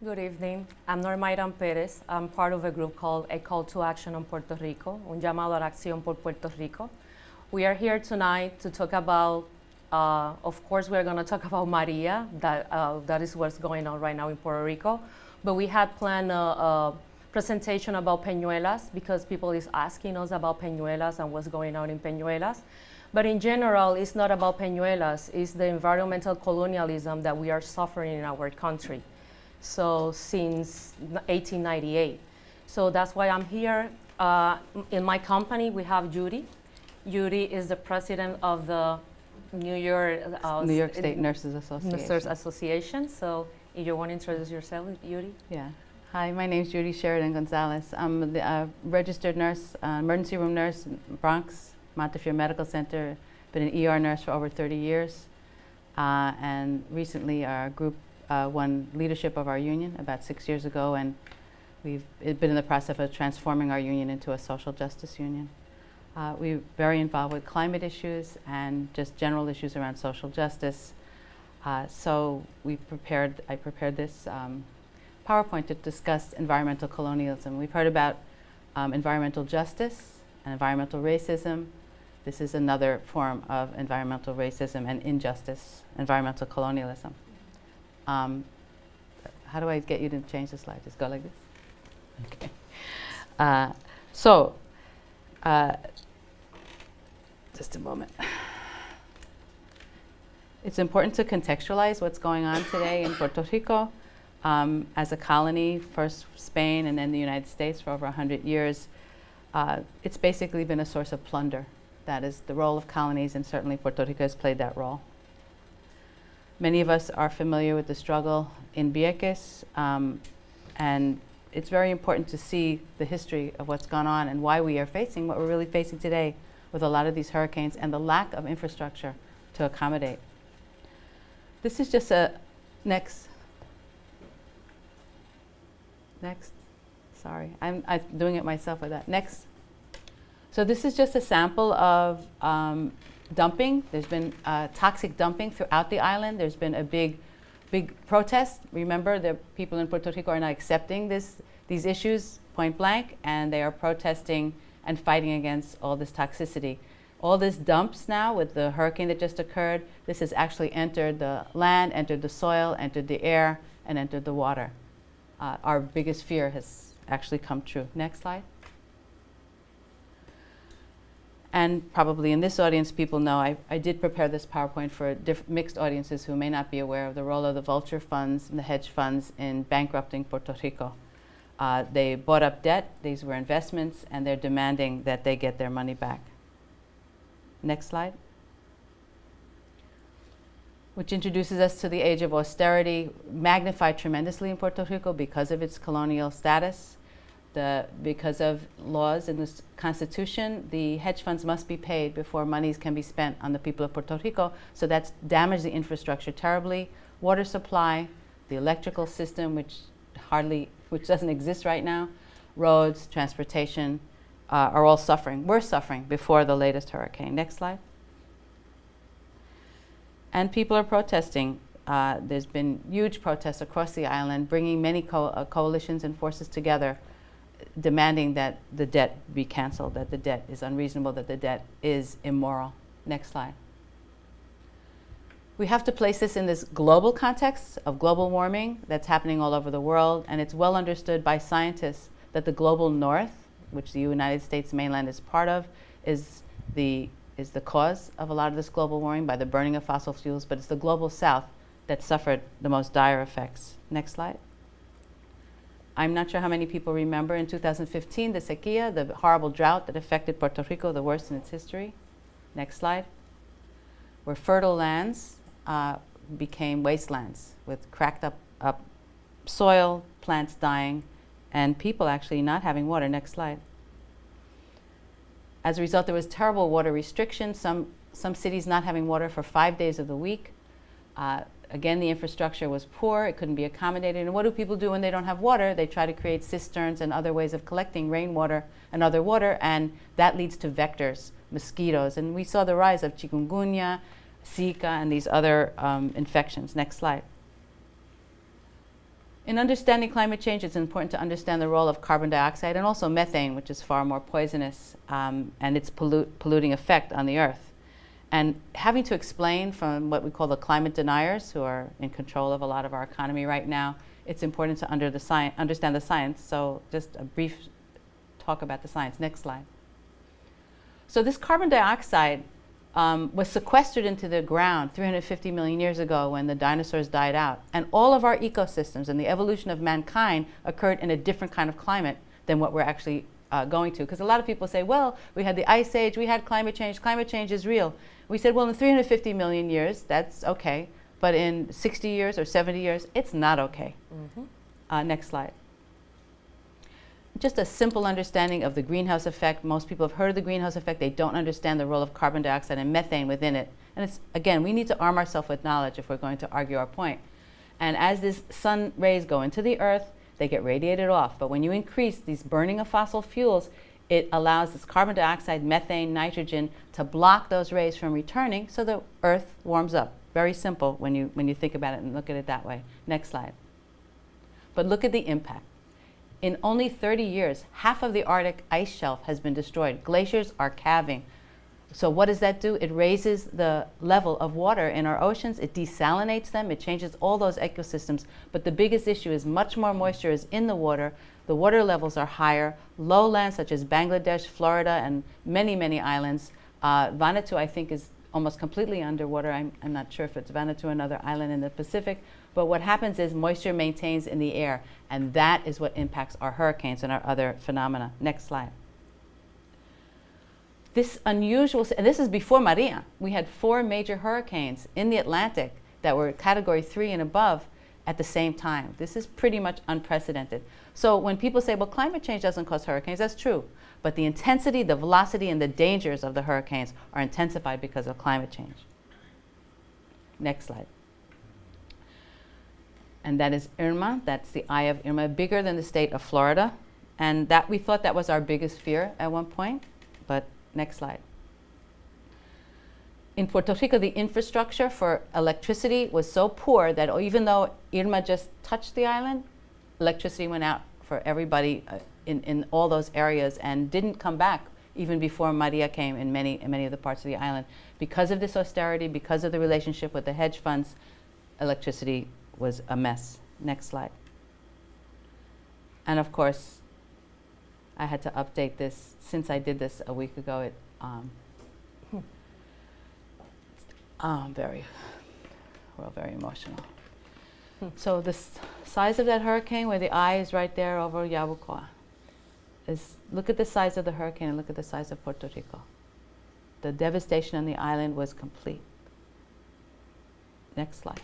Good evening. I'm Normairan Perez. I'm part of a group called A Call to Action on Puerto Rico, Un llamado a la acción por Puerto Rico. We are here tonight to talk about, of course, we're going to talk about Maria. That is what's going on right now in Puerto Rico. But we had planned a presentation about Peñuelas because people is asking us about Peñuelas and what's going on in Peñuelas. But in general, it's not about Peñuelas. It's the environmental colonialism that we are suffering in our country. So since 1898. So that's why I'm here. In my company, we have Judy. Judy is the president of the New York State Nurses Association. So if you want to introduce yourself, Judy. Yeah. Hi, my name is Judy Sheridan Gonzalez. I'm the registered nurse, emergency room nurse in Bronx, Montefiore Medical Center. Been an ER nurse for over 30 years. And recently our group won leadership of our union about 6 years ago, and we've been in the process of transforming our union into a social justice union. We're very involved with climate issues and just general issues around social justice. So I prepared this PowerPoint to discuss environmental colonialism. We've heard about environmental justice and environmental racism. This is another form of environmental racism and injustice, environmental colonialism. How do I get you to change the slide? Just go like this? Okay. Just a moment. It's important to contextualize what's going on today in Puerto Rico. As a colony, first Spain and then the United States for over 100 years, it's basically been a source of plunder. That is the role of colonies, and certainly Puerto Rico has played that role. Many of us are familiar with the struggle in Vieques, and it's very important to see the history of what's gone on and why we are facing what we're really facing today with a lot of these hurricanes and the lack of infrastructure to accommodate. This is just a next. Sorry, I'm doing it myself with that. Next. So this is just a sample of dumping. There's been toxic dumping throughout the island. There's been a big protest. Remember, the people in Puerto Rico are not accepting these issues point blank, and they are protesting and fighting against all this toxicity. All this dumps now with the hurricane that just occurred, this has actually entered the land, entered the soil, entered the air, and entered the water. Our biggest fear has actually come true. Next slide. And probably in this audience, people know I did prepare this PowerPoint for mixed audiences who may not be aware of the role of the vulture funds and the hedge funds in bankrupting Puerto Rico. They bought up debt, these were investments, and they're demanding that they get their money back. Next slide. Which introduces us to the age of austerity, magnified tremendously in Puerto Rico because of its colonial status. Because of laws in this constitution, the hedge funds must be paid before monies can be spent on the people of Puerto Rico. So that's damaged the infrastructure terribly. Water supply, the electrical system, which doesn't exist right now, roads, transportation, are all suffering. We're suffering before the latest hurricane. Next slide. And people are protesting. There's been huge protests across the island, bringing many coalitions and forces together, demanding that the debt be canceled, that the debt is unreasonable, that the debt is immoral. Next slide. We have to place this in this global context of global warming that's happening all over the world, and it's well understood by scientists that the global north, which the United States mainland is part of, is the cause of a lot of this global warming by the burning of fossil fuels, but it's the global south that suffered the most dire effects. Next slide. I'm not sure how many people remember in 2015 the sequía, the horrible drought that affected Puerto Rico, the worst in its history. Next slide. Where fertile lands became wastelands with cracked up soil, plants dying, and people actually not having water. Next slide. As a result, there was terrible water restrictions, some cities not having water for 5 days of the week. Again, the infrastructure was poor, it couldn't be accommodated. And what do people do when they don't have water? They try to create cisterns and other ways of collecting rainwater and other water, and that leads to vectors, mosquitoes. And we saw the rise of chikungunya, Zika, and these other infections. Next slide. In understanding climate change, it's important to understand the role of carbon dioxide and also methane, which is far more poisonous, and its polluting effect on the Earth. And having to explain from what we call the climate deniers, who are in control of a lot of our economy right now, it's important to understand the science. So just a brief talk about the science. Next slide. So this carbon dioxide was sequestered into the ground 350 million years ago when the dinosaurs died out. And all of our ecosystems and the evolution of mankind occurred in a different kind of climate than what we're actually going to. Because a lot of people say, well, we had the ice age, we had climate change is real. We said, well, in 350 million years, that's okay. But in 60 years or 70 years, it's not okay. Mm-hmm. Next slide. Just a simple understanding of the greenhouse effect. Most people have heard of the greenhouse effect. They don't understand the role of carbon dioxide and methane within it. And it's, again, we need to arm ourselves with knowledge if we're going to argue our point. And as these sun rays go into the Earth, they get radiated off. But when you increase these burning of fossil fuels, it allows this carbon dioxide, methane, nitrogen to block those rays from returning, so the Earth warms up. Very simple when you think about it and look at it that way. Next slide. But look at the impact. In only 30 years, half of the Arctic ice shelf has been destroyed. Glaciers are calving. So what does that do? It raises the level of water in our oceans. It desalinates them. It changes all those ecosystems. But the biggest issue is much more moisture is in the water. The water levels are higher. Lowlands such as Bangladesh, Florida, and many, many islands. Vanuatu, I think, is almost completely underwater. I'm not sure if it's Vanuatu or another island in the Pacific. But what happens is moisture maintains in the air, and that is what impacts our hurricanes and our other phenomena. Next slide. This unusual, and this is before Maria. We had 4 major hurricanes in the Atlantic that were category 3 and above at the same time. This is pretty much unprecedented. So when people say, well, climate change doesn't cause hurricanes, that's true. But the intensity, the velocity, and the dangers of the hurricanes are intensified because of climate change. Next slide. And that is Irma. That's the eye of Irma, bigger than the state of Florida. And that we thought that was our biggest fear at one point. But next slide. In Puerto Rico, the infrastructure for electricity was so poor that even though Irma just touched the island, electricity went out for everybody in all those areas and didn't come back even before Maria came in many of the parts of the island. Because of this austerity, because of the relationship with the hedge funds, electricity was a mess. Next slide. And of course, I had to update this. Since I did this a week ago, we're very emotional. So the size of that hurricane, where the eye is right there over Yabucoa, look at the size of the hurricane and look at the size of Puerto Rico. The devastation on the island was complete. Next slide.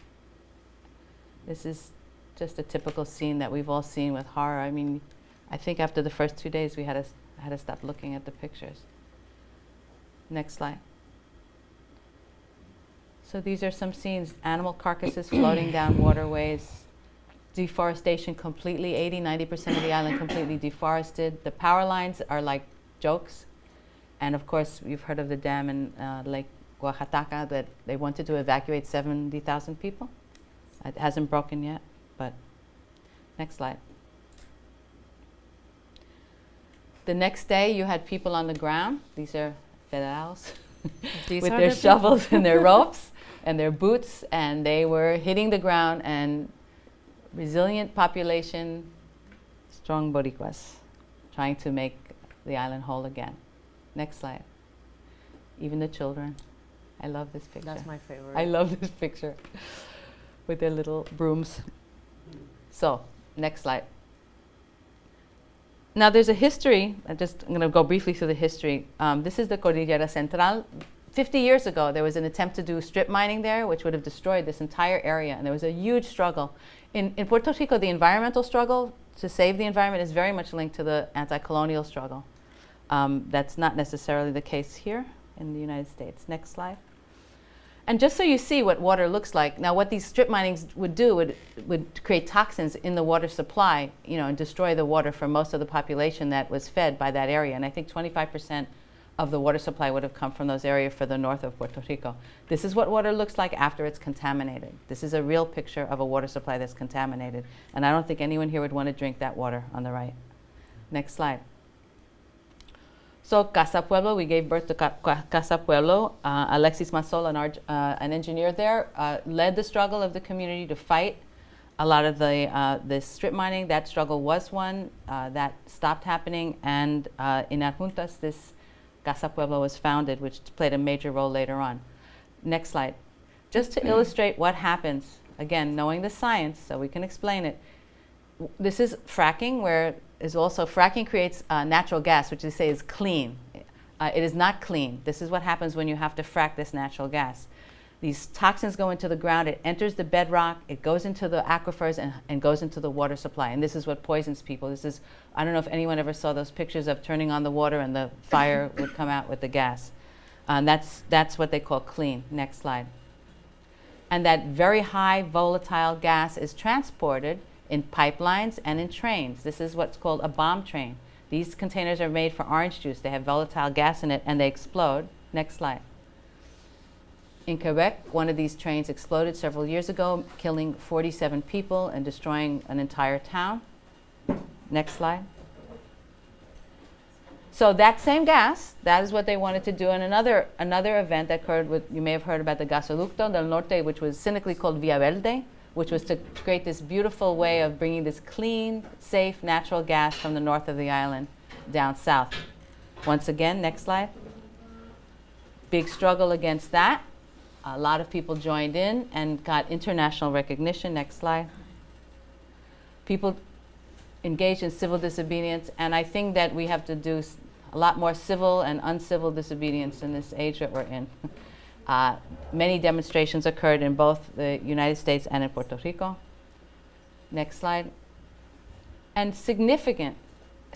This is just a typical scene that we've all seen with horror. I mean, I think after the first 2 days, we had to stop looking at the pictures. Next slide. So these are some scenes: animal carcasses floating down waterways, deforestation completely, 80–90% of the island completely deforested. The power lines are like jokes. And of course, you've heard of the dam in Lake Oaxaca that they wanted to evacuate 70,000 people. It hasn't broken yet, but next slide. The next day, you had people on the ground. These are federales with their shovels and their ropes and their boots, and they were hitting the ground, and resilient population, strong Boricuas, trying to make the island whole again. Next slide. Even the children. I love this picture. That's my favorite. I love this picture with their little brooms. So, next slide. Now there's a history. I'm going to go briefly through the history. This is the Cordillera Central. 50 years ago, there was an attempt to do strip mining there, which would have destroyed this entire area, and there was a huge struggle. In Puerto Rico, the environmental struggle to save the environment is very much linked to the anti-colonial struggle. That's not necessarily the case here in the United States. Next slide. And just so you see what water looks like, now what these strip minings would do would create toxins in the water supply, and destroy the water for most of the population that was fed by that area. And I think 25% of the water supply would have come from those areas further north of Puerto Rico. This is what water looks like after it's contaminated. This is a real picture of a water supply that's contaminated. And I don't think anyone here would want to drink that water on the right. Next slide. So Casa Pueblo, we gave birth to Casa Pueblo. Alexis Masol, an engineer there, led the struggle of the community to fight a lot of the strip mining. That struggle was won. That stopped happening. And in Adjuntas, this Casa Pueblo was founded, which played a major role later on. Next slide. Just to illustrate what happens, again, knowing the science so we can explain it. This is fracking, where is also fracking creates natural gas, which they say is clean. It is not clean. This is what happens when you have to frack this natural gas. These toxins go into the ground, it enters the bedrock, it goes into the aquifers and goes into the water supply. And this is what poisons people. This is, I don't know if anyone ever saw those pictures of turning on the water and the fire would come out with the gas. That's what they call clean. Next slide. And that very high volatile gas is transported in pipelines and in trains. This is what's called a bomb train. These containers are made for orange juice. They have volatile gas in it and they explode. Next slide. In Quebec, one of these trains exploded several years ago, killing 47 people and destroying an entire town. Next slide. So that same gas, that is what they wanted to do. And another event that occurred with, you may have heard about the Gasoducto del Norte, which was cynically called Via Verde, which was to create this beautiful way of bringing this clean, safe, natural gas from the north of the island down south. Once again, next slide. Big struggle against that. A lot of people joined in and got international recognition. Next slide. People engaged in civil disobedience, and I think that we have to do a lot more civil and uncivil disobedience in this age that we're in. Many demonstrations occurred in both the United States and in Puerto Rico. Next slide. And significant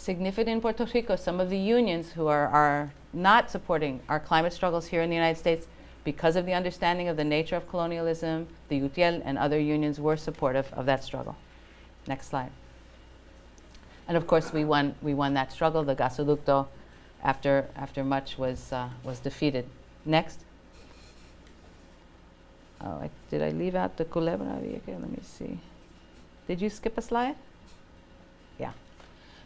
in Puerto Rico, some of the unions who are not supporting our climate struggles here in the United States, because of the understanding of the nature of colonialism, the UTIEL and other unions were supportive of that struggle. Next slide. And of course, we won that struggle. The Gasoducto, after much, was defeated. Next. Oh, did I leave out the Culebra? Okay, let me see. Did you skip a slide? Yeah.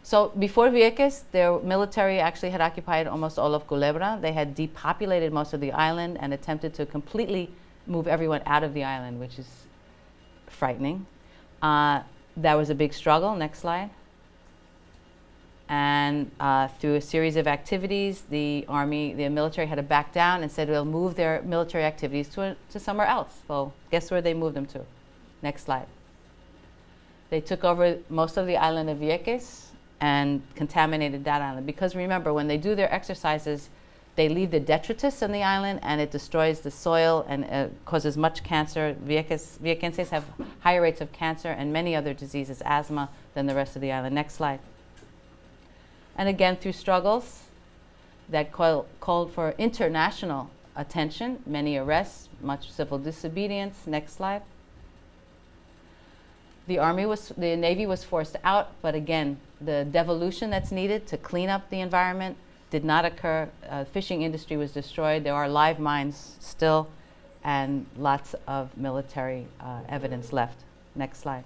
So before Vieques, their military actually had occupied almost all of Culebra. They had depopulated most of the island and attempted to completely move everyone out of the island, which is frightening. That was a big struggle. Next slide. And through a series of activities, the military had to back down and said they'll move their military activities to somewhere else. Well, guess where they moved them to? Next slide. They took over most of the island of Vieques and contaminated that island. Because remember, when they do their exercises, they leave the detritus on the island and it destroys the soil and causes much cancer. Viequenses have higher rates of cancer and many other diseases, asthma, than the rest of the island. Next slide. And again, through struggles that called for international attention, many arrests, much civil disobedience. Next slide. The Navy was forced out, but again, the devolution that's needed to clean up the environment did not occur. Fishing industry was destroyed. There are live mines still, and lots of military evidence left. Next slide.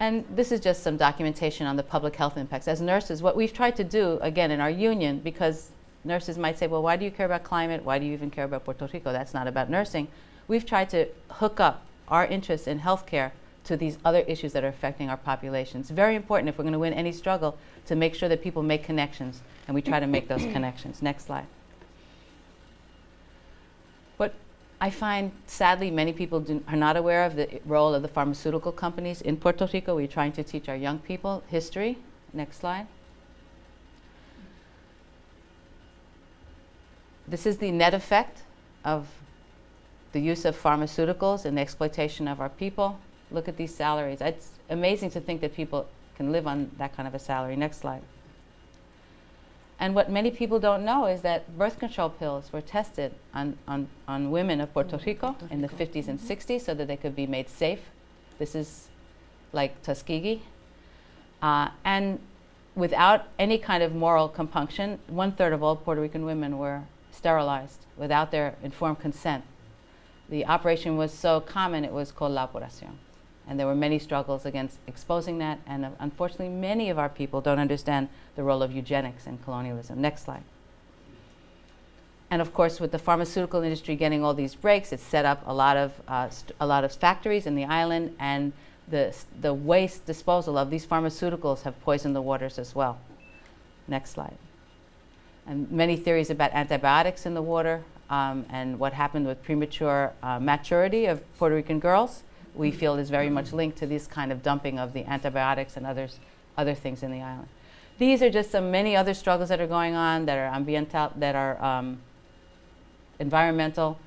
And this is just some documentation on the public health impacts. As nurses, what we've tried to do, again, in our union, because nurses might say, well, why do you care about climate? Why do you even care about Puerto Rico? That's not about nursing. We've tried to hook up our interests in healthcare to these other issues that are affecting our population. It's very important if we're going to win any struggle to make sure that people make connections, and we try to make those connections. Next slide. But I find, sadly, many people are not aware of the role of the pharmaceutical companies in Puerto Rico. We're trying to teach our young people history. Next slide. This is the net effect of the use of pharmaceuticals and the exploitation of our people. Look at these salaries. It's amazing to think that people can live on that kind of a salary. Next slide. And what many people don't know is that birth control pills were tested on women of Puerto Rico in the 50s and 60s so that they could be made safe. This is like Tuskegee. And without any kind of moral compunction, 1/3 of all Puerto Rican women were sterilized without their informed consent. The operation was so common, it was called la operación. And there were many struggles against exposing that, and unfortunately many of our people don't understand the role of eugenics in colonialism. Next slide. And of course, with the pharmaceutical industry getting all these breaks, it set up a lot of factories in the island, and the waste disposal of these pharmaceuticals have poisoned the waters as well. Next slide. And many theories about antibiotics in the water, and what happened with premature maturity of Puerto Rican girls, we feel is very much linked to this kind of dumping of the antibiotics and other things in the island. These are just some many other struggles that are going on that are ambiental, that are environmental.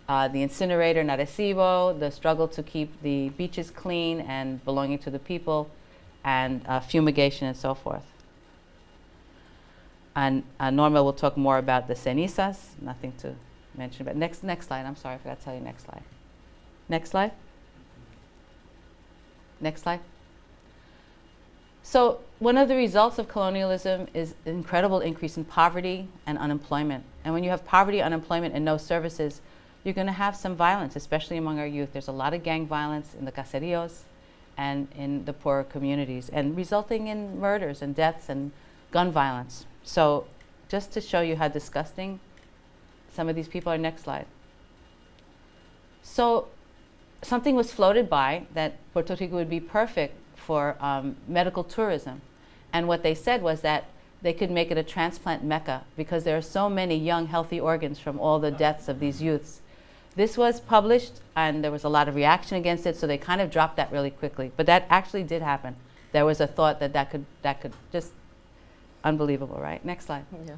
The incinerator, Narecibo, the struggle to keep the beaches clean and belonging to the people, and fumigation and so forth. And Norma will talk more about the cenizas, nothing to mention. But next slide, I'm sorry, I forgot to tell you next slide. Next slide. Next slide. So one of the results of colonialism is an incredible increase in poverty and unemployment. And when you have poverty, unemployment, and no services, you're going to have some violence, especially among our youth. There's a lot of gang violence in the caseríos and in the poorer communities, and resulting in murders and deaths and gun violence. So just to show you how disgusting some of these people are, next slide. So something was floated by that Puerto Rico would be perfect for medical tourism. And what they said was that they could make it a transplant mecca because there are so many young, healthy organs from all the deaths of these youths. This was published, and there was a lot of reaction against it, so they kind of dropped that really quickly. But that actually did happen. There was a thought that could just, unbelievable, right? Next slide. Yeah.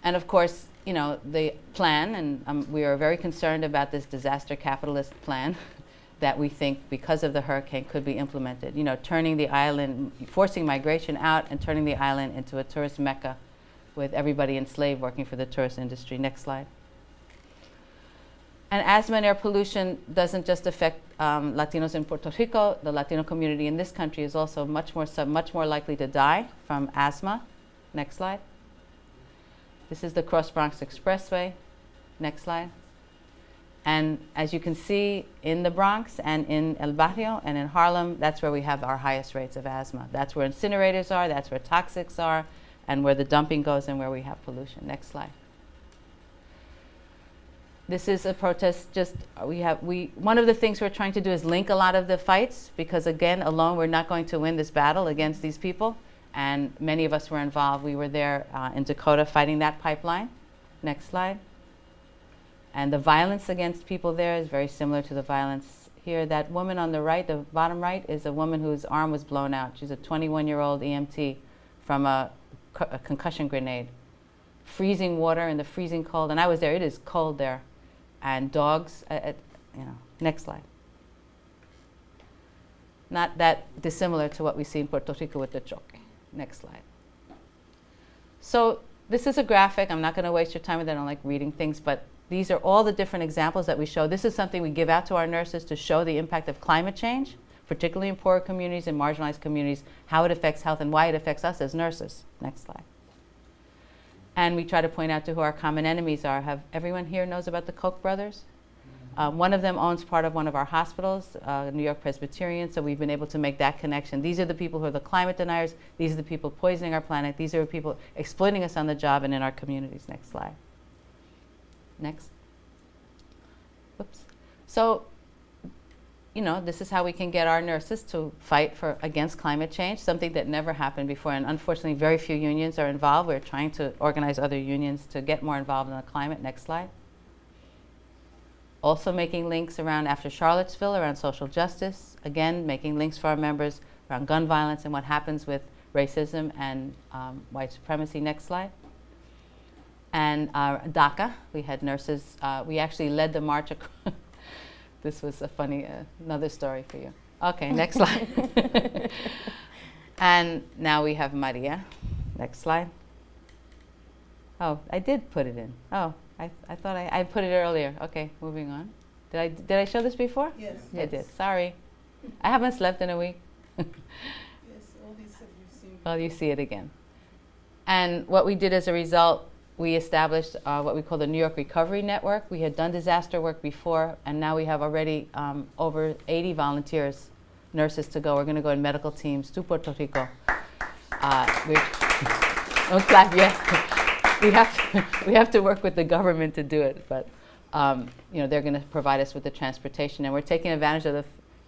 And of course, you know, the plan, and we are very concerned about this disaster capitalist plan that we think, because of the hurricane, could be implemented. You know, turning the island, forcing migration out and turning the island into a tourist mecca with everybody enslaved working for the tourist industry. Next slide. And asthma and air pollution doesn't just affect Latinos in Puerto Rico. The Latino community in this country is also much more likely to die from asthma. Next slide. This is the Cross Bronx Expressway. Next slide. And as you can see, in the Bronx and in El Barrio and in Harlem, that's where we have our highest rates of asthma. That's where incinerators are, that's where toxics are, and where the dumping goes and where we have pollution. Next slide. This is a protest. One of the things we're trying to do is link a lot of the fights, because again, alone we're not going to win this battle against these people. And many of us were involved. We were there in Dakota fighting that pipeline. Next slide. And the violence against people there is very similar to the violence here. That woman on the right, the bottom right, is a woman whose arm was blown out. She's a 21-year-old EMT from a concussion grenade. Freezing water in the freezing cold, and I was there. It is cold there, and dogs. Next slide. Not that dissimilar to what we see in Puerto Rico with the choque. Next slide. So this is a graphic. I'm not going to waste your time with it. I don't like reading things, but these are all the different examples that we show. This is something we give out to our nurses to show the impact of climate change, particularly in poorer communities and marginalized communities, how it affects health and why it affects us as nurses. Next slide. And we try to point out to who our common enemies are. Everyone here knows about the Koch brothers? One of them owns part of one of our hospitals, New York Presbyterian, so we've been able to make that connection. These are the people who are the climate deniers. These are the people poisoning our planet. These are people exploiting us on the job and in our communities. Next slide. Next. Oops. So, you know, this is how we can get our nurses to fight against climate change, something that never happened before. And unfortunately, very few unions are involved. We're trying to organize other unions to get more involved in the climate. Next slide. Also making links around after Charlottesville, around social justice. Again, making links for our members around gun violence and what happens with racism and white supremacy. Next slide. And DACA, we had nurses. We actually led the march across. This was a funny, another story for you. Okay, next slide. And now we have Maria. Next slide. Oh, I did put it in. Oh, I thought I put it earlier. Okay, moving on. Did I show this before? Yes. I did. Sorry. I haven't slept in a week. Yes, all these have you've seen Well, you see it again. And what we did as a result, we established what we call the New York Recovery Network. We had done disaster work before, and now we have already over 80 volunteers, nurses to go. We're going to go in medical teams to Puerto Rico. Don't clap yet. We have to work with the government to do it, but they're going to provide us with the transportation, and we're taking advantage of the.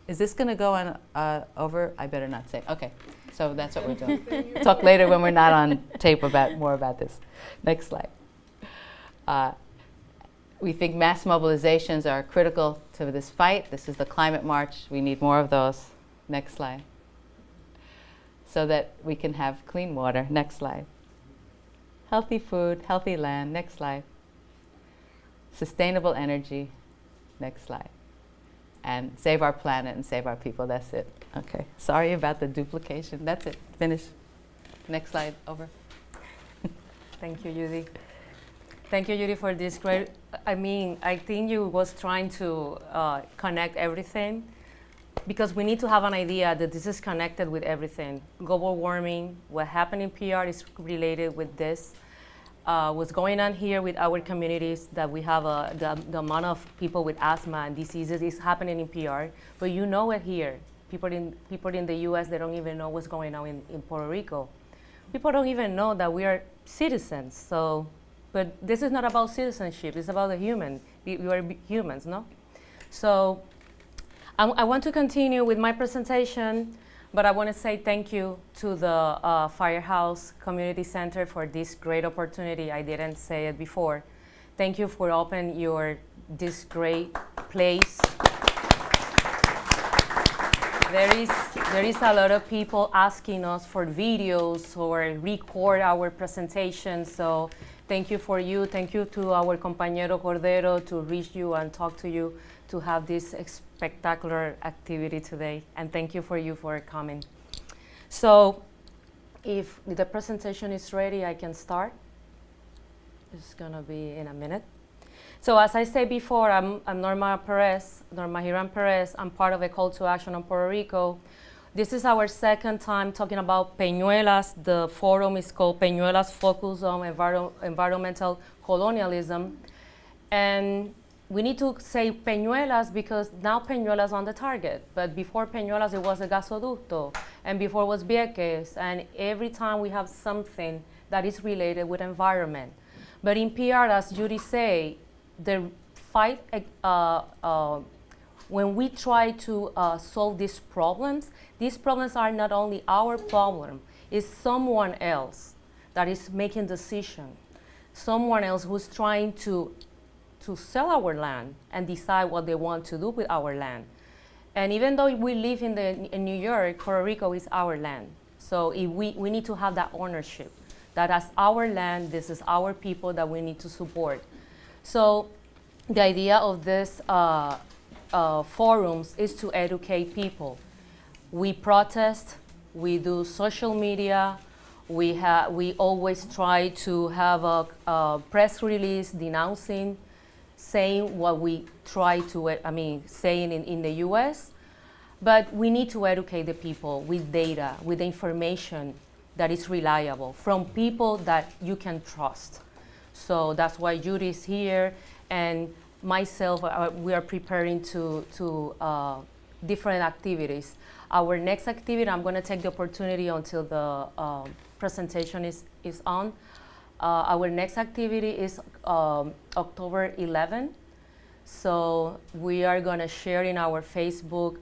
Is this going to go on over? I better not say. Okay, so that's what we're doing. Talk later when we're not on tape about more about this. Next slide. We think mass mobilizations are critical to this fight. This is the climate march. We need more of those. Next slide. So that we can have clean water. Next slide. Healthy food, healthy land. Next slide. Sustainable energy. Next slide. And save our planet and save our people. That's it. Okay. Sorry about the duplication. That's it. Finish. Next slide. Over. Thank you, Judy. Thank you, Judy, for this great. I think you was trying to connect everything, because we need to have an idea that this is connected with everything. Global warming, what happened in PR is related with this. What's going on here with our communities, that we have the amount of people with asthma and diseases is happening in PR, but you know it here. People in the US, they don't even know what's going on in Puerto Rico. People don't even know that we are citizens. So, but this is not about citizenship, it's about the human. We are humans, no? So I want to continue with my presentation, but I want to say thank you to the Firehouse Community Center for this great opportunity. I didn't say it before. Thank you for opening this great place. There is a lot of people asking us for videos or record our presentations, so thank you for you. Thank you to our compañero Cordero to reach you and talk to you, to have this spectacular activity today. And thank you for coming. So if the presentation is ready, I can start. It's gonna be in a minute. So as I said before, I'm Norma Hiram Perez. I'm part of a call to action on Puerto Rico. This is our second time talking about Peñuelas. The forum is called Peñuelas Focus on Environmental Colonialism. And we need to say Peñuelas because now Peñuelas on the target. But before Peñuelas, it was a gasoducto. And before it was Vieques. And every time we have something that is related with environment. But in PR, as Judy say, the fight, when we try to solve these problems are not only our problem, it's someone else that is making decision. Someone else who's trying to sell our land and decide what they want to do with our land. And even though we live in New York, Puerto Rico is our land. So we need to have that ownership, that as our land, this is our people that we need to support. So the idea of this forums is to educate people. We protest, we do social media, we always try to have a press release denouncing, saying what we try to, saying in the US, but we need to educate the people with data, with information that is reliable, from people that you can trust. So that's why Judy is here, and myself, we are preparing to different activities. Our next activity, I'm gonna take the opportunity until the presentation is on. Our next activity is October 11. So we are gonna share in our Facebook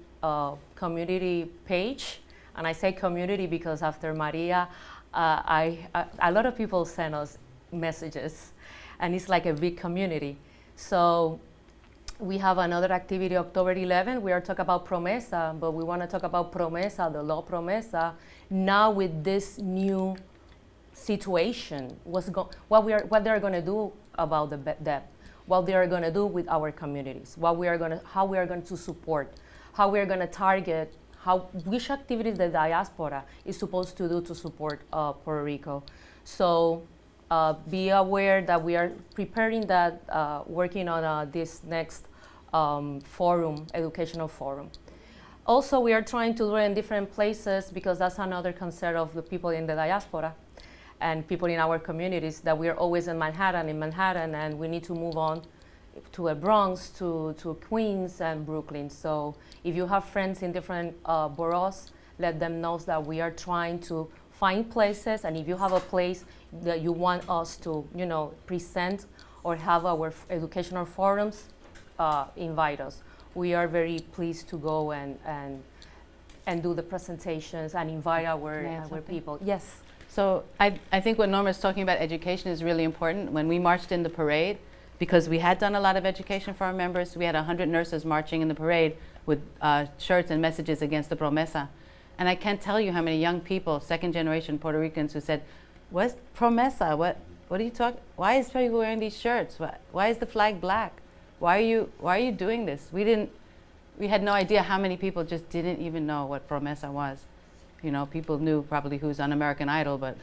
community page. And I say community because after Maria, a lot of people send us messages, and it's like a big community. So we have another activity October 11. We are talking about Promesa, but we want to talk about Promesa, the law Promesa, now with this new situation. What they're going to do about the debt, what they are going to do with our communities, how we are going to support, how we are going to target, which activities the diaspora is supposed to do to support Puerto Rico. So be aware that we are preparing that, working on this next forum, educational forum. Also, we are trying to do it in different places because that's another concern of the people in the diaspora and people in our communities, that we're always in Manhattan, and we need to move on to a Bronx, to Queens and Brooklyn. So if you have friends in different boroughs, let them know that we are trying to find places, and if you have a place that you want us to, present or have our educational forums, invite us. We are very pleased to go and do the presentations and invite our people. Yes. So I think what Norma is talking about, education, is really important. When we marched in the parade, because we had done a lot of education for our members, we had 100 nurses marching in the parade with shirts and messages against the promesa. And I can't tell you how many young people, second generation Puerto Ricans, who said, "What's promesa? What are you talking? Why is people wearing these shirts? Why is the flag black? Why are you doing this?" We had no idea how many people just didn't even know what promesa was. People knew probably who's on American Idol, but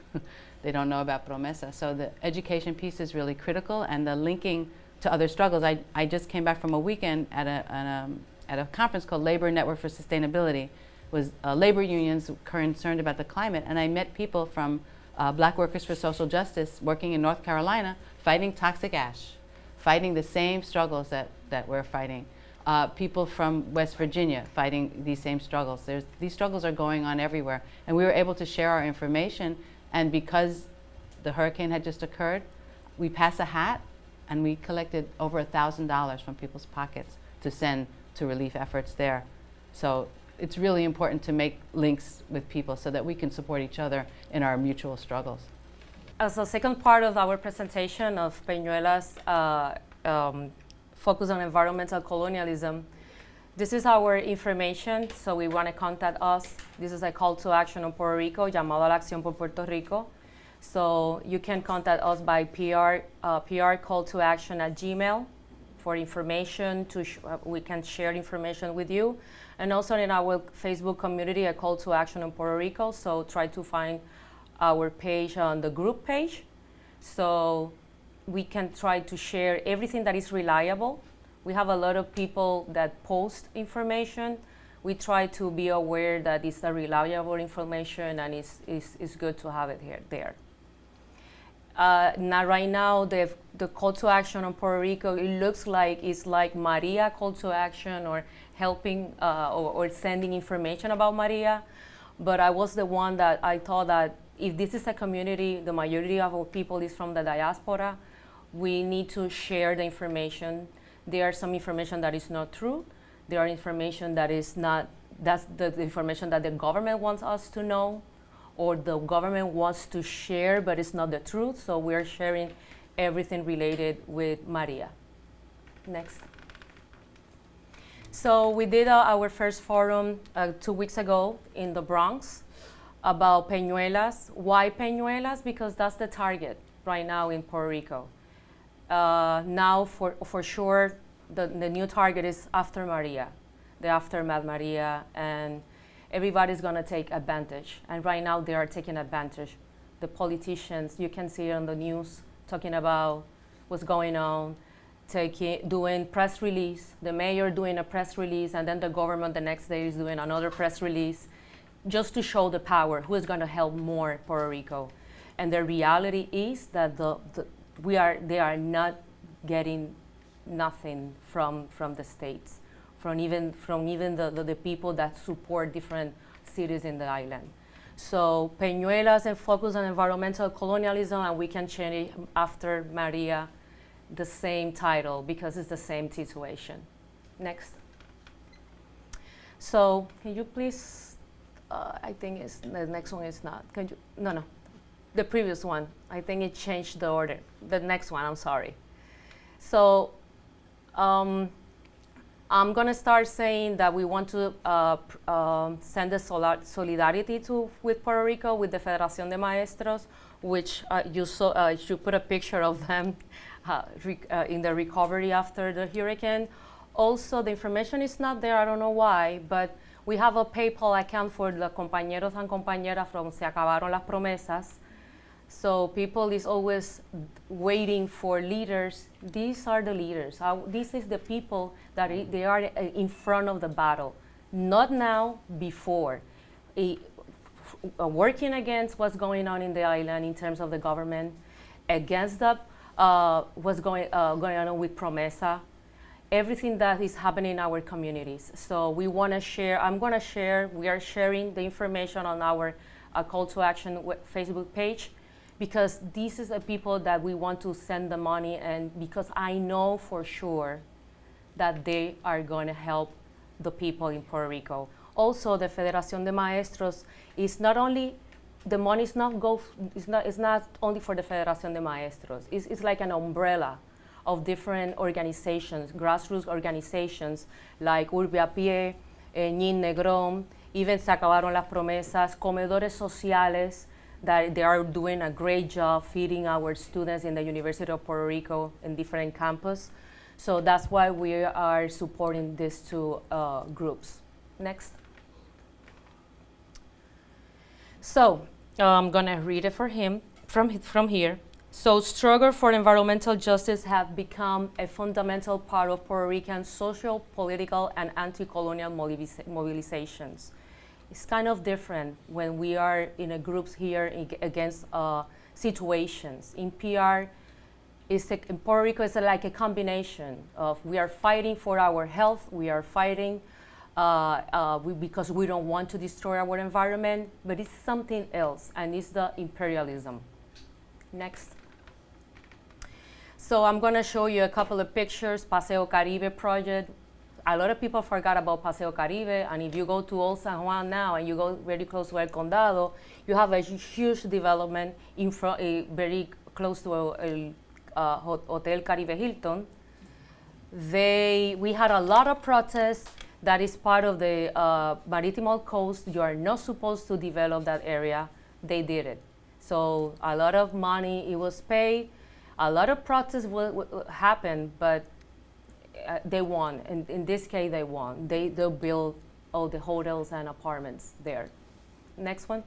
they don't know about promesa. So the education piece is really critical, and the linking to other struggles. I just came back from a weekend at a conference called Labor Network for Sustainability. Was labor unions concerned about the climate, and I met people from Black Workers for Social Justice working in North Carolina, fighting toxic ash, fighting the same struggles that we're fighting. People from West Virginia fighting these same struggles. These struggles are going on everywhere, and we were able to share our information. And because the hurricane had just occurred, we passed a hat, and we collected over $1,000 from people's pockets to send to relief efforts there. So it's really important to make links with people so that we can support each other in our mutual struggles. As a second part of our presentation of Peñuela's focus on environmental colonialism, this is our information, so we want to contact us. This is a call to action on Puerto Rico, llamado a la acción por Puerto Rico. So you can contact us by PR call to action at Gmail for information. We can share information with you. And also in our Facebook community, a call to action on Puerto Rico. So try to find our page on the group page. So we can try to share everything that is reliable. We have a lot of people that post information. We try to be aware that it's a reliable information, and it's good to have it there. Now, right now, the call to action on Puerto Rico, it looks like it's like Maria call to action, or helping or sending information about Maria. But I was the one that I thought that if this is a community, the majority of our people is from the diaspora, we need to share the information. There are some information that is not true. There are information that is not, that's the information that the government wants us to know, or the government wants to share, but it's not the truth. So we're sharing everything related with Maria. Next. So we did our first forum 2 weeks ago in the Bronx about Peñuelas. Why Peñuelas? Because that's the target right now in Puerto Rico. Now for sure, the new target is after Maria, the aftermath Maria, and everybody's gonna take advantage. And right now they are taking advantage. The politicians, you can see it on the news, talking about what's going on, doing press release, the mayor doing a press release, and then the government the next day is doing another press release, just to show the power, who is gonna help more Puerto Rico. And the reality is that they are not getting nothing from the states, from even the people that support different cities in the island. So Peñuelas and focus on environmental colonialism, and we can change it after Maria, the same title, because it's the same situation. Next. So can you please, I think the next one is not, can you, no. The previous one, I think it changed the order. The next one, I'm sorry. So I'm gonna start saying that we want to send the solidarity with Puerto Rico, with the Federación de Maestros, which you put a picture of them in the recovery after the hurricane. Also, the information is not there, I don't know why, but we have a PayPal account for the compañeros and compañeras from Se Acabaron las Promesas. So people is always waiting for leaders. These are the leaders. This is the people that they are in front of the battle. Not now, before. Working against what's going on in the island in terms of the government, against the, what's going on with Promesa, everything that is happening in our communities. So we want to share, we are sharing the information on our call to action Facebook page, because these is the people that we want to send the money, and because I know for sure that they are going to help the people in Puerto Rico. Also, the Federación de Maestros is not only, the money is not it's not only for the Federación de Maestros. It's like an umbrella of different organizations, grassroots organizations like Urbe a Pie, Ñin Negrón, even Se Acabaron las Promesas, comedores sociales, that they are doing a great job feeding our students in the University of Puerto Rico in different campus. So that's why we are supporting these two groups. Next. So I'm gonna read it for him from here. So struggle for environmental justice have become a fundamental part of Puerto Rican social, political, and anti-colonial mobilizations. It's kind of different when we are in a groups here against situations. In PR, in Puerto Rico, it's like a combination of we are fighting for our health, we are fighting because we don't want to destroy our environment, but it's something else, and it's the imperialism. Next. So I'm gonna show you a couple of pictures, Paseo Caribe project. A lot of people forgot about Paseo Caribe, and if you go to Old San Juan now and you go very close to El Condado, you have a huge development in front, very close to Hotel Caribe Hilton. We had a lot of protests. That is part of the Maritime Coast. You are not supposed to develop that area. They did it. So a lot of money, it was paid. A lot of protests happened, but they won. In this case, they won. They built all the hotels and apartments there. Next one.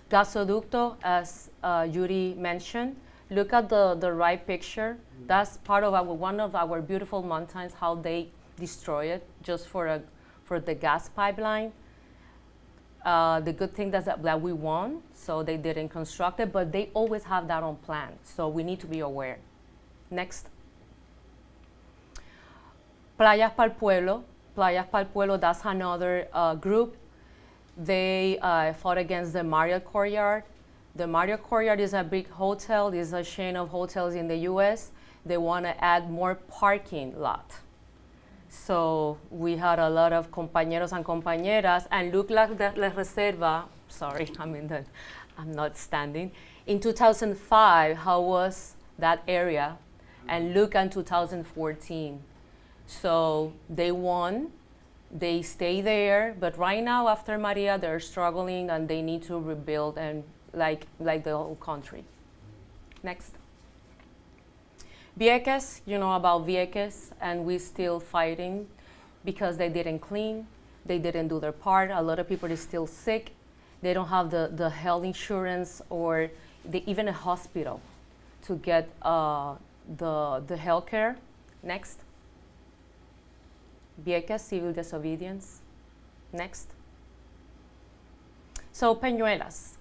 Gasoducto, as Yuri mentioned. Look at the right picture. That's part of one of our beautiful mountains, how they destroy it just for the gas pipeline. The good thing that we won, so they didn't construct it, but they always have that on plan, so we need to be aware. Next. Playas Pa'l Pueblo. Playas Pa'l Pueblo, that's another group. They fought against the Marriott Courtyard. The Marriott Courtyard is a big hotel. It's a chain of hotels in the US. They want to add more parking lot. So we had a lot of compañeros and compañeras, and look like the La Reserva, sorry, I'm not standing. In 2005, how was that area? And look in 2014. So they won, they stay there, but right now after Maria, they're struggling and they need to rebuild, and like the whole country. Next. Vieques, you know about Vieques, and we're still fighting because they didn't clean, they didn't do their part. A lot of people are still sick. They don't have the health insurance or even a hospital to get the health care. Next. Vieques, civil disobedience. Next. So Peñuelas.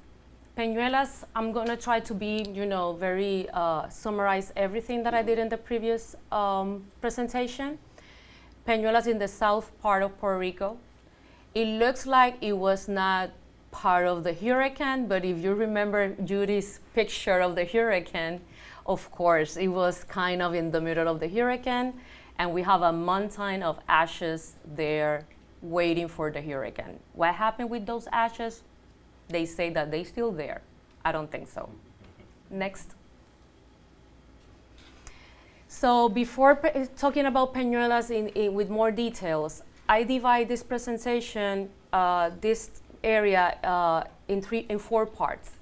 Peñuelas, I'm gonna try to be, very summarize everything that I did in the previous presentation. Peñuelas in the south part of Puerto Rico. It looks like it was not part of the hurricane, but if you remember Judy's picture of the hurricane, of course, it was kind of in the middle of the hurricane, and we have a mountain of ashes there waiting for the hurricane. What happened with those ashes? They say that they're still there. I don't think so. Next. So before talking about Peñuelas with more details, I divide this presentation, this area in 4 parts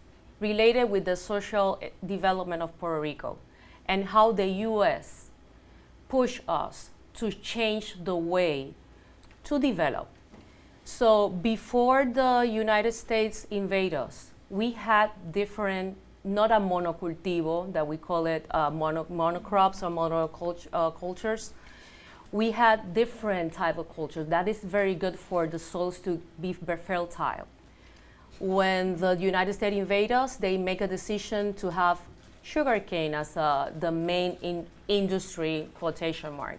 related with the social development of Puerto Rico and how the US push us to change the way to develop. So before the United States invade us, we had different, not a monocultivo, that we call it monocrops or monocultures. we had different type of cultures. That is very good for the soils to be fertile. When the United States invade us, they make a decision to have sugarcane as the main industry, quotation mark.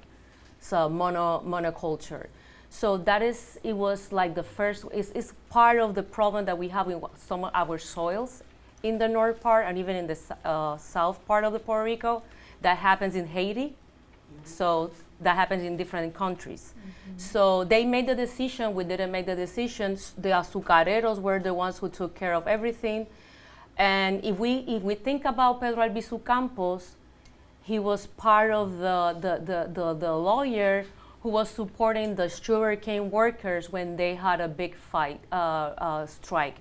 So monoculture. So it was like the first, it's part of the problem that we have in some of our soils in the north part and even in the south part of the Puerto Rico. That happens in Haiti. So that happens in different countries. So they made the decision, we didn't make the decisions. The azucareros were the ones who took care of everything. And if we think about Pedro Albizu Campos, he was part of the lawyer who was supporting the sugarcane workers when they had a big strike.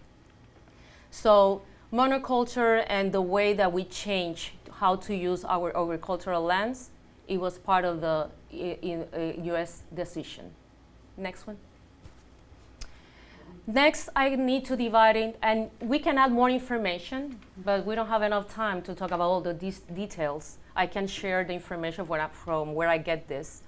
So monoculture and the way that we change how to use our agricultural lands, it was part of the US decision. Next one. Next, I need to divide it, and we can add more information, but we don't have enough time to talk about all the details. I can share the information from where I get this.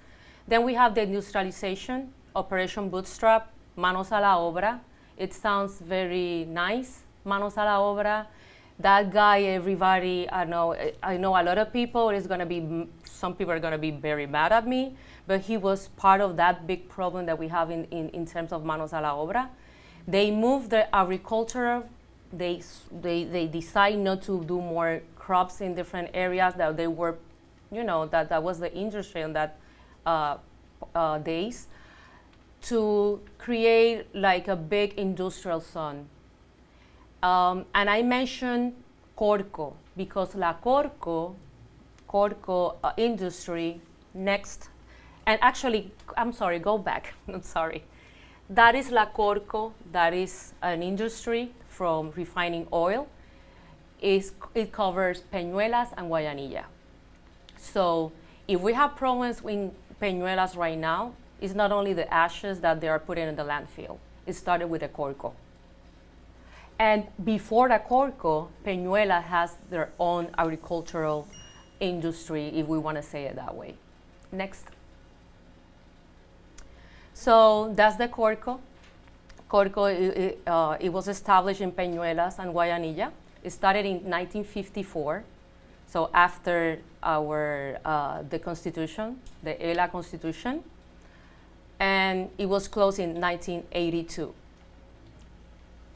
Then we have the industrialization, Operation Bootstrap, Manos a la Obra. It sounds very nice, Manos a la Obra. That guy, everybody, I know a lot of people, some people are gonna be very mad at me, but he was part of that big problem that we have in terms of Manos a la Obra. They moved the agriculture, they decide not to do more crops in different areas that they were, that was the industry in that days, to create like a big industrial zone. And I mentioned Corco because La Corco industry next, and actually, I'm sorry, go back, I'm sorry. That is La Corco, that is an industry from refining oil. It covers Peñuelas and Guayanilla. So if we have problems in Peñuelas right now, it's not only the ashes that they are putting in the landfill. It started with the Corco. And before the Corco, Peñuela has their own agricultural industry, if we want to say it that way. Next. So that's the Corco. Corco, it was established in Peñuelas and Guayanilla. It started in 1954, so after the Constitution, the ELA Constitution, and it was closed in 1982.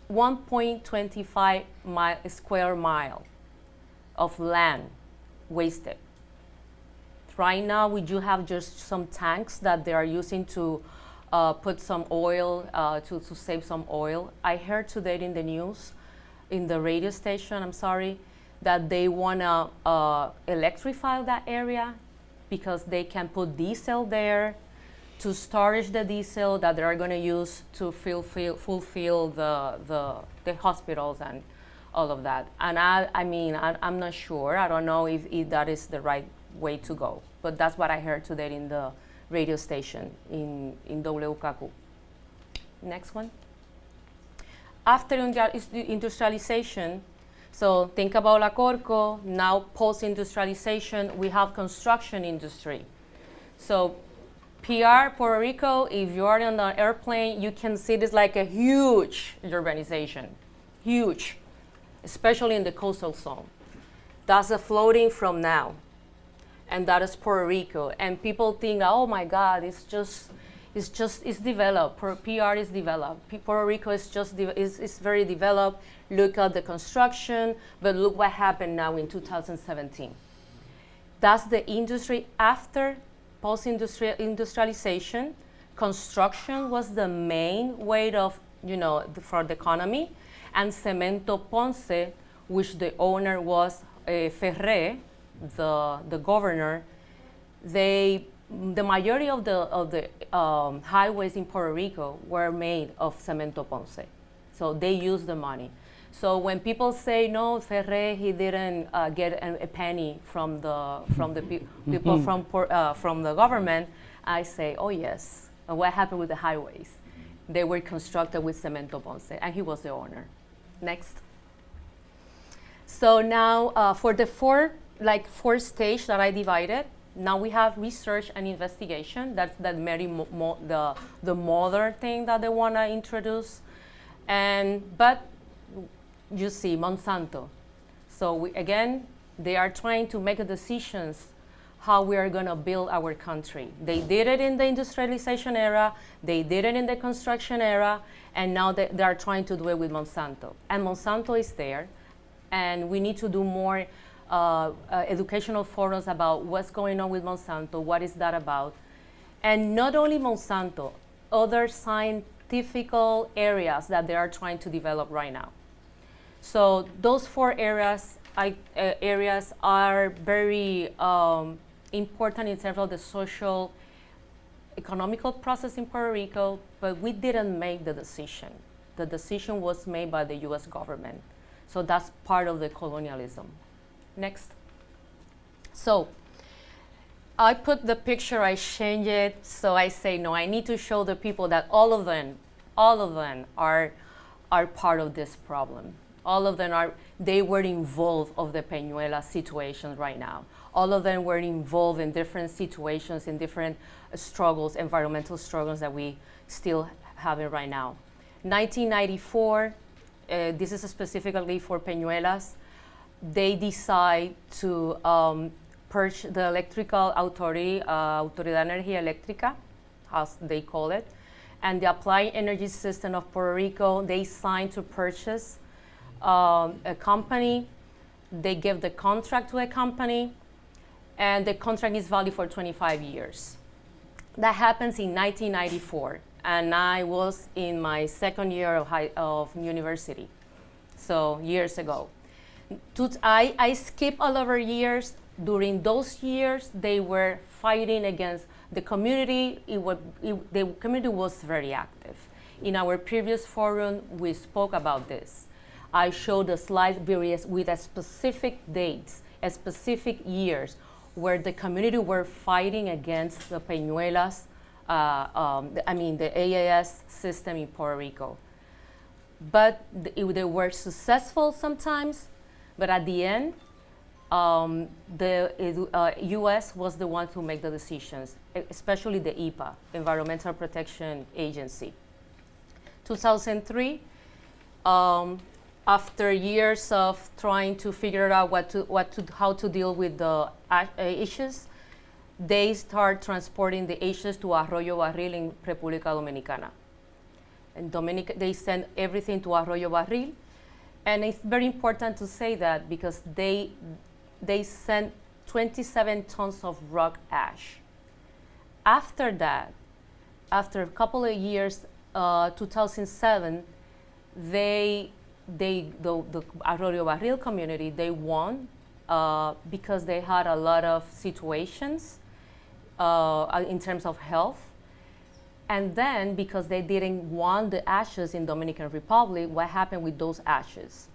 1.25 square mile of land wasted. Right now, we do have just some tanks that they are using to put some oil, to save some oil. I heard today in the news, in the radio station, I'm sorry, that they want to electrify that area because they can put diesel there to storage the diesel that they are going to use to fulfill the hospitals and all of that. And I'm not sure. I don't know if that is the right way to go. But that's what I heard today in the radio station in WKQ. Next one. After industrialization, so think about La Corco, now post-industrialization, we have construction industry. So PR, Puerto Rico, if you are on the airplane, you can see this like a huge urbanization, huge, especially in the coastal zone. That's a floating from now. And that is Puerto Rico. And people think, oh my God, it's developed. PR is developed. Puerto Rico is very developed. Look at the construction, but look what happened now in 2017. That's the industry after post-industrialization. Construction was the main way of, for the economy. And Cemento Ponce, which the owner was Ferré, the governor, the majority of the highways in Puerto Rico were made of Cemento Ponce. So they used the money. So when people say, no, Ferré, he didn't get a penny from the people from the government, I say, oh yes. And what happened with the highways? They were constructed with Cemento Ponce, and he was the owner. Next. So now for the four stage that I divided, now we have research and investigation. That's the the modern thing that they want to introduce. But you see, Monsanto. So again, they are trying to make decisions how we are going to build our country. They did it in the industrialization era, they did it in the construction era, and now they are trying to do it with Monsanto. And Monsanto is there, and we need to do more educational forums about what's going on with Monsanto, what is that about. And not only Monsanto, other scientific areas that they are trying to develop right now. So those four areas are very important in terms of the social, economical process in Puerto Rico, but we didn't make the decision. The decision was made by the US government. So that's part of the colonialism. Next. So I put the picture, I change it, so I say, no, I need to show the people that all of them are part of this problem. All of them they were involved of the Peñuela situation right now. All of them were involved in different situations, in different struggles, environmental struggles that we still have right now. 1994, this is specifically for Peñuelas, they decide to purge the electrical authority, Autoridad de Energía Eléctrica, as they call it, and the Applied Energy System of Puerto Rico. They signed to purchase a company. They give the contract to a company, and the contract is valid for 25 years. That happens in 1994, and I was in my second year of university, so years ago. I skipped all over years. During those years, they were fighting against the community. The community was very active. In our previous forum, we spoke about this. I showed the slides with a specific dates, a specific years, where the community were fighting against the Peñuelas, the AAS system in Puerto Rico. But they were successful sometimes, but at the end, the US was the one to make the decisions, especially the EPA, Environmental Protection Agency. 2003, after years of trying to figure out how to deal with the issues, they start transporting the ashes to Arroyo Barril in República Dominicana. In Dominica, they send everything to Arroyo Barril, and it's very important to say that because they sent 27 tons of rock ash. After that, after a couple of years, 2007, the Arroyo Barril community, they won because they had a lot of situations in terms of health. And then because they didn't want the ashes in Dominican Republic, what happened with those ashes?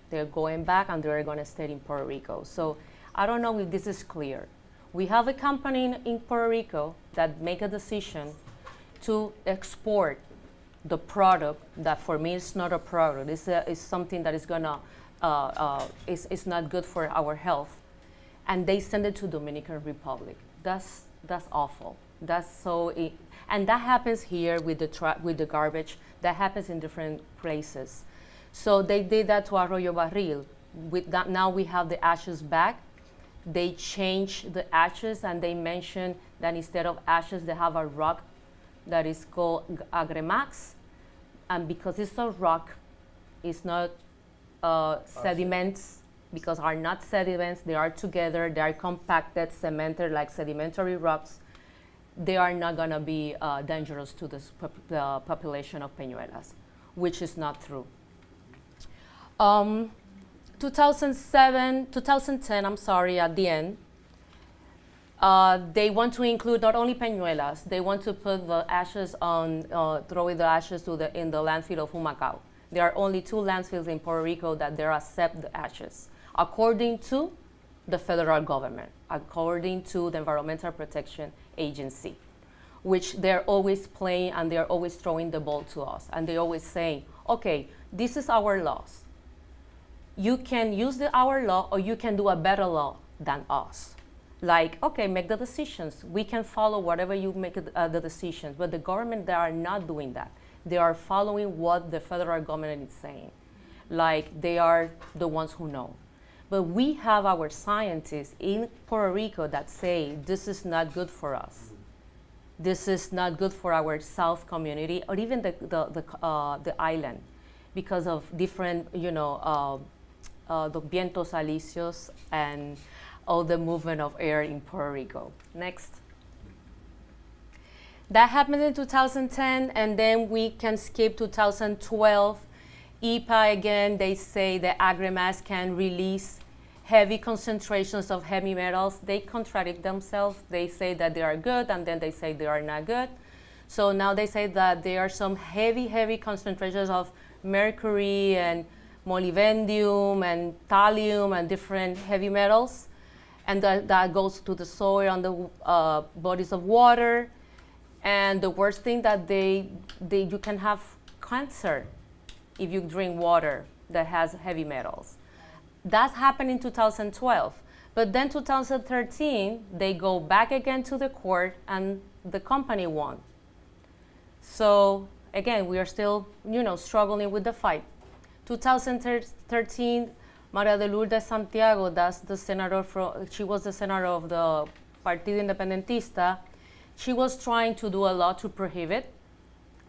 They're going back and they're going to stay in Puerto Rico. So I don't know if this is clear. We have a company in Puerto Rico that make a decision to export the product that for me is not a product. It's something that is gonna, is not good for our health. And they send it to Dominican Republic. That's awful. That's so, and that happens here with the garbage. That happens in different places. So they did that to Arroyo Barril. With that, now we have the ashes back. They changed the ashes and they mentioned that instead of ashes, they have a rock that is called agremax. And because it's a rock, it's not sediments, because are not sediments, they are together, they are compacted, cemented like sedimentary rocks. They are not gonna be dangerous to the population of Peñuelas, which is not true. 2010, I'm sorry, at the end, they want to include not only Peñuelas, they want to put the ashes on, throwing the ashes in the landfill of Humacao. There are only 2 landfills in Puerto Rico that they accept the ashes, according to the federal government, according to the Environmental Protection Agency, which they're always playing and they're always throwing the ball to us. And they always say, okay, this is our laws. You can use our law or you can do a better law than us. Like, okay, make the decisions. We can follow whatever you make the decisions. But the government, they are not doing that. They are following what the federal government is saying. Like, they are the ones who know. But we have our scientists in Puerto Rico that say this is not good for us. This is not good for our South community or even the island because of different, the vientos alisios and all the movement of air in Puerto Rico. Next. That happened in 2010, and then we can skip 2012. EPA, again, they say the agri-mass can release heavy concentrations of heavy metals. They contradict themselves. They say that they are good, and then they say they are not good. So now they say that there are some heavy concentrations of mercury and molybdenum and thallium and different heavy metals. And that goes to the soil and the bodies of water. And the worst thing that you can have cancer if you drink water that has heavy metals. That happened in 2012. But then 2013, they go back again to the court and the company won. So again, we are still, struggling with the fight. 2013, María de Lourdes Santiago, that's the senator she was the senator of the Partido Independentista. She was trying to do a law to prohibit.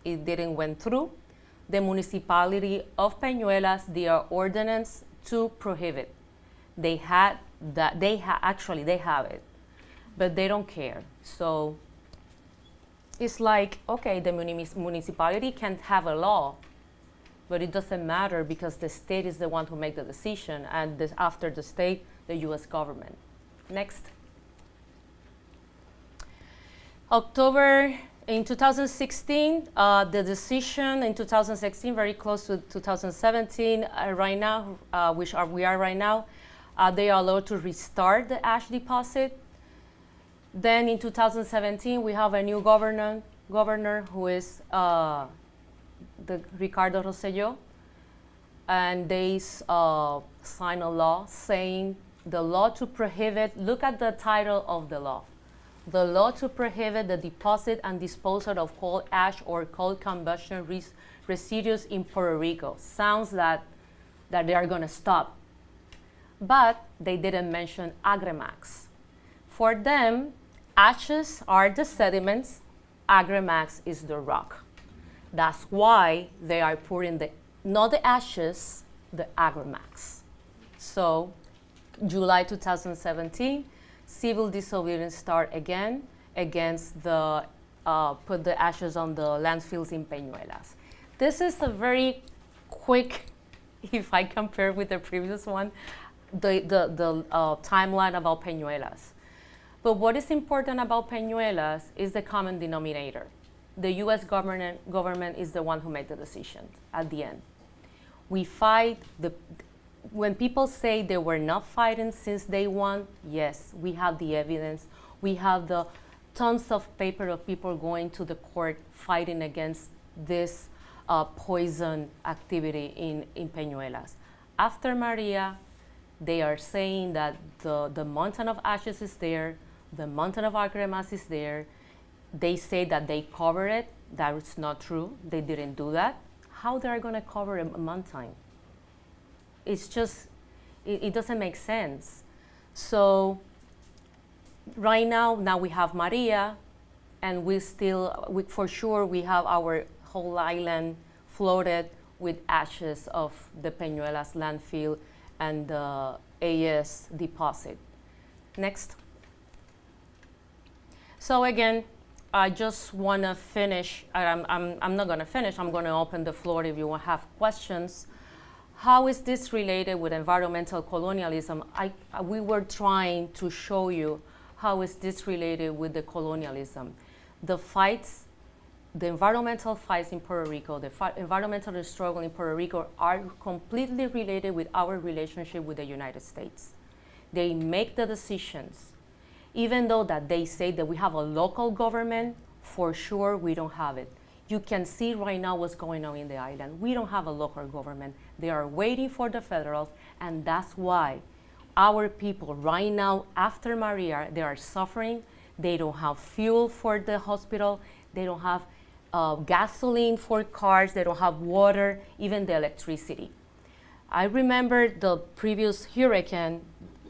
It didn't went through. The municipality of Peñuelas, their ordinance to prohibit. They had that. They have it, but they don't care. So it's like, okay, the municipality can have a law, but it doesn't matter because the state is the one who makes the decision, and after the state, the U.S. government. Next. October in 2016, the decision in 2016, very close to 2017, right now, we are right now, they are allowed to restart the ash deposit. Then in 2017, we have a new governor who is the Ricardo Rosselló, and they sign a law saying the law to prohibit, look at the title of the law, the law to prohibit the deposit and disposal of coal ash or coal combustion residues in Puerto Rico. Sounds that they are going to stop. But they didn't mention agri-max. For them, ashes are the sediments, agri-max is the rock. That's why they are pouring not the ashes, the agri-max. So July 2017, civil disobedience start again against the put the ashes on the landfills in Peñuelas. This is a very quick, if I compare with the previous one, the timeline about Peñuelas. But what is important about Peñuelas is the common denominator. The U.S. government is the one who made the decision at the end. We fight when people say they were not fighting since day one, yes, we have the evidence. We have the tons of paper of people going to the court fighting against this poison activity in Peñuelas. After Maria, they are saying that the mountain of ashes is there, the mountain of agri-mass is there. They say that they cover it. That is not true. They didn't do that. How they are going to cover a mountain? It's just, it doesn't make sense. So right now we have Maria, and for sure we have our whole island flooded with ashes of the Peñuelas landfill and the AS deposit. Next. So again, I just want to finish. I'm not going to finish. I'm going to open the floor if you have questions. How is this related with environmental colonialism? We were trying to show you how is this related with the colonialism. The fights, the environmental fights in Puerto Rico, the environmental struggle in Puerto Rico are completely related with our relationship with the United States. They make the decisions. Even though that they say that we have a local government, for sure we don't have it. You can see right now what's going on in the island. We don't have a local government. They are waiting for the federals, and that's why our people right now after Maria, they are suffering. They don't have fuel for the hospital. They don't have gasoline for cars. They don't have water, even the electricity. I remember the previous hurricane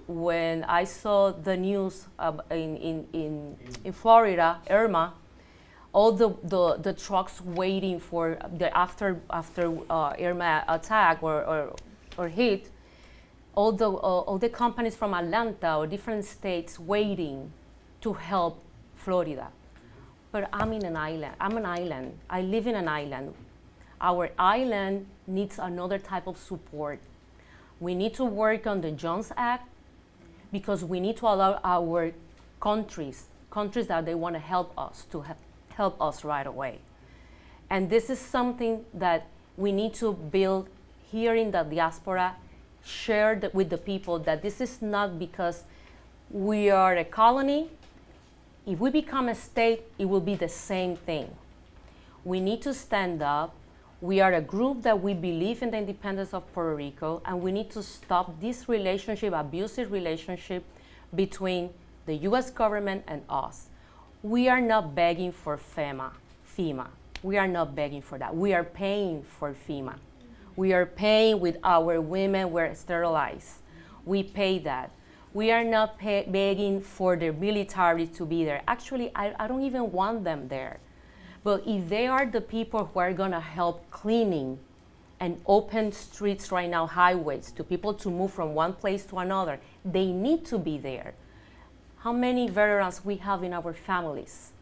when I saw the news in Florida, Irma, all the trucks waiting for the after Irma attack or hit, all the companies from Atlanta or different states waiting to help Florida. But I'm in an island. I'm an island. I live in an island. Our island needs another type of support. We need to work on the Jones Act because we need to allow our countries that they want to help us to help us right away. And this is something that we need to build here in the diaspora, share with the people that this is not because we are a colony. If we become a state, it will be the same thing. We need to stand up. We are a group that we believe in the independence of Puerto Rico, and we need to stop this relationship, abusive relationship between the US government and us. We are not begging for FEMA. We are not begging for that. We are paying for FEMA. We are paying with our women were sterilized. We pay that. We are not begging for the military to be there. Actually, I don't even want them there. But if they are the people who are gonna help cleaning and open streets right now, highways, to people to move from one place to another, they need to be there. How many veterans we have in our families?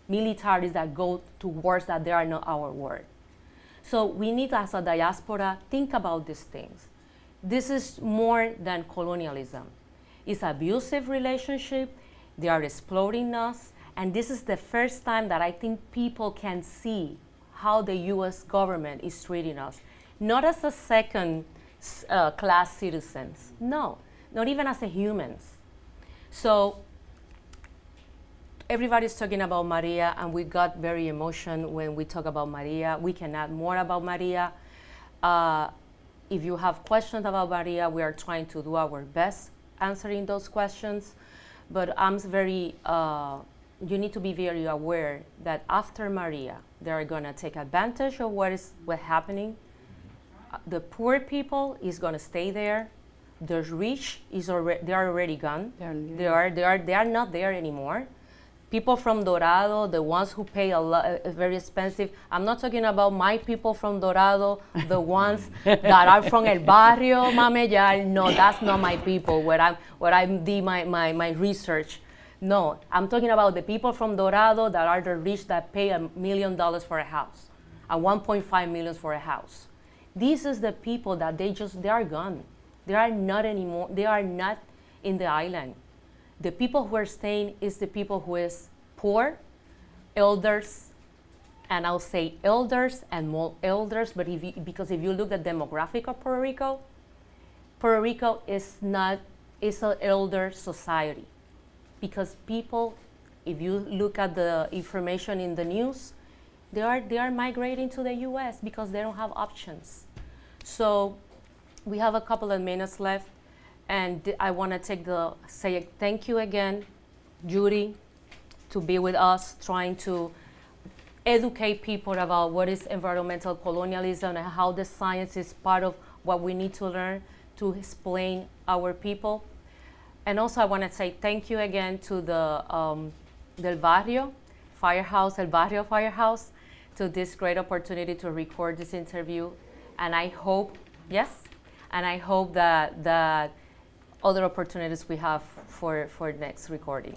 Militaries that go to wars that they are not our war. So we need, as a diaspora, think about these things. This is more than colonialism. It's abusive relationship. They are exploiting us. And this is the first time that I think people can see how the US government is treating us. Not as a second class citizens. No, not even as a humans. So everybody's talking about Maria, and we got very emotional when we talk about Maria. We can add more about Maria. If you have questions about Maria, we are trying to do our best answering those questions. But I'm very, you need to be very aware that after Maria, they are gonna take advantage of what's happening. The poor people is gonna stay there. The rich they are already gone. They are not there anymore. People from Dorado, the ones who pay a lot, very expensive. I'm not talking about my people from Dorado, the ones that are from El Barrio, Mameyal. No, that's not my people. Where I did my research. No, I'm talking about the people from Dorado that are the rich that pay $1 million for a house, and 1.5 million for a house. These is the people that they are gone. They are not anymore. They are not in the island. The people who are staying is the people who is poor, elders, and I'll say elders and more elders, but because if you look at the demographic of Puerto Rico is an elder society. Because people, if you look at the information in the news, they are migrating to the US because they don't have options. So we have a couple of minutes left. And I want to say thank you again, Judy, to be with us, trying to educate people about what is environmental colonialism and how the science is part of what we need to learn to explain our people. And also I want to say thank you again to the El Barrio Firehouse, to this great opportunity to record this interview. And I hope, that other opportunities we have for next recording.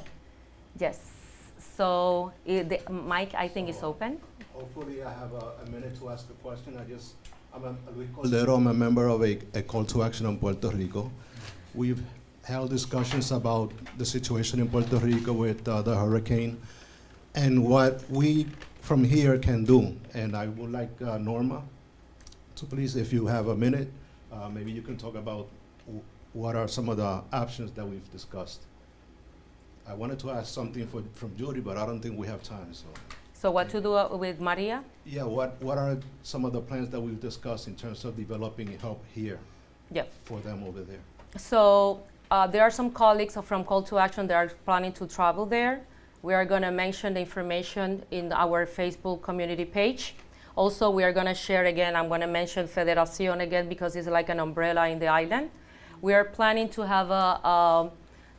Yes. So the mic, I think, is open. Hopefully I have a minute to ask a question. I'm Luis Cordero. I'm a member of a Call to Action on Puerto Rico. We've held discussions about the situation in Puerto Rico with the hurricane and what we from here can do. And I would like Norma to please, if you have a minute, maybe you can talk about what are some of the options that we've discussed. I wanted to ask something from Judy, but I don't think we have time. So what to do with Maria? Yeah, what are some of the plans that we've discussed in terms of developing help here Yep. for them over there? So there are some colleagues from Call to Action that are planning to travel there. We are going to mention the information in our Facebook community page. Also, we are going to share again, I'm going to mention Federación again because it's like an umbrella in the island. We are planning to have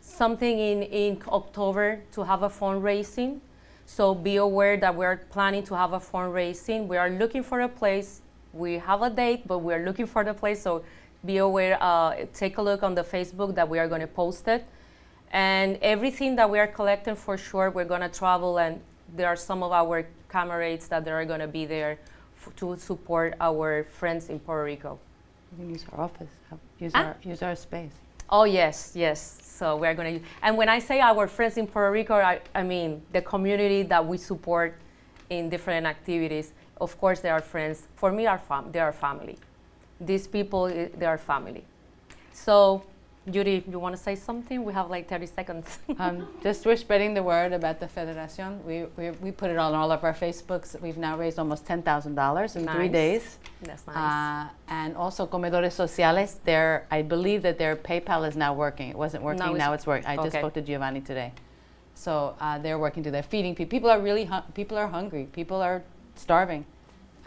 something in October to have a fundraising. So be aware that we are planning to have a fundraising. We are looking for a place. We have a date, but we are looking for the place. So be aware, take a look on the Facebook that we are going to post it. And everything that we are collecting for sure, we're going to travel, and there are some of our comrades that are going to be there to support our friends in Puerto Rico. You can use our office, use our space. Oh, yes, yes. So we're going to, and when I say our friends in Puerto Rico, I mean the community that we support in different activities. Of course, they are friends. For me, they are family. These people, they are family. So, Judy, you want to say something? We have like 30 seconds. Just we're spreading the word about the Federación. We put it on all of our Facebooks. We've now raised almost $10,000 in 3 days. That's nice. And also Comedores Sociales, I believe that their PayPal is now working. It wasn't working, now it's working. I just spoke to Giovanni today. So they're working too. They're feeding people. People are really people are hungry. People are starving.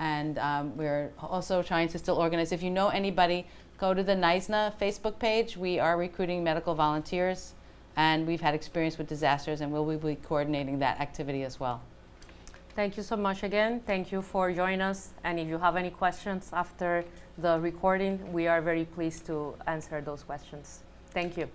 And we're also trying to still organize. If you know anybody, go to the NISNA Facebook page. We are recruiting medical volunteers, and we've had experience with disasters, and we'll be coordinating that activity as well. Thank you so much again. Thank you for joining us. And if you have any questions after the recording, we are very pleased to answer those questions. Thank you.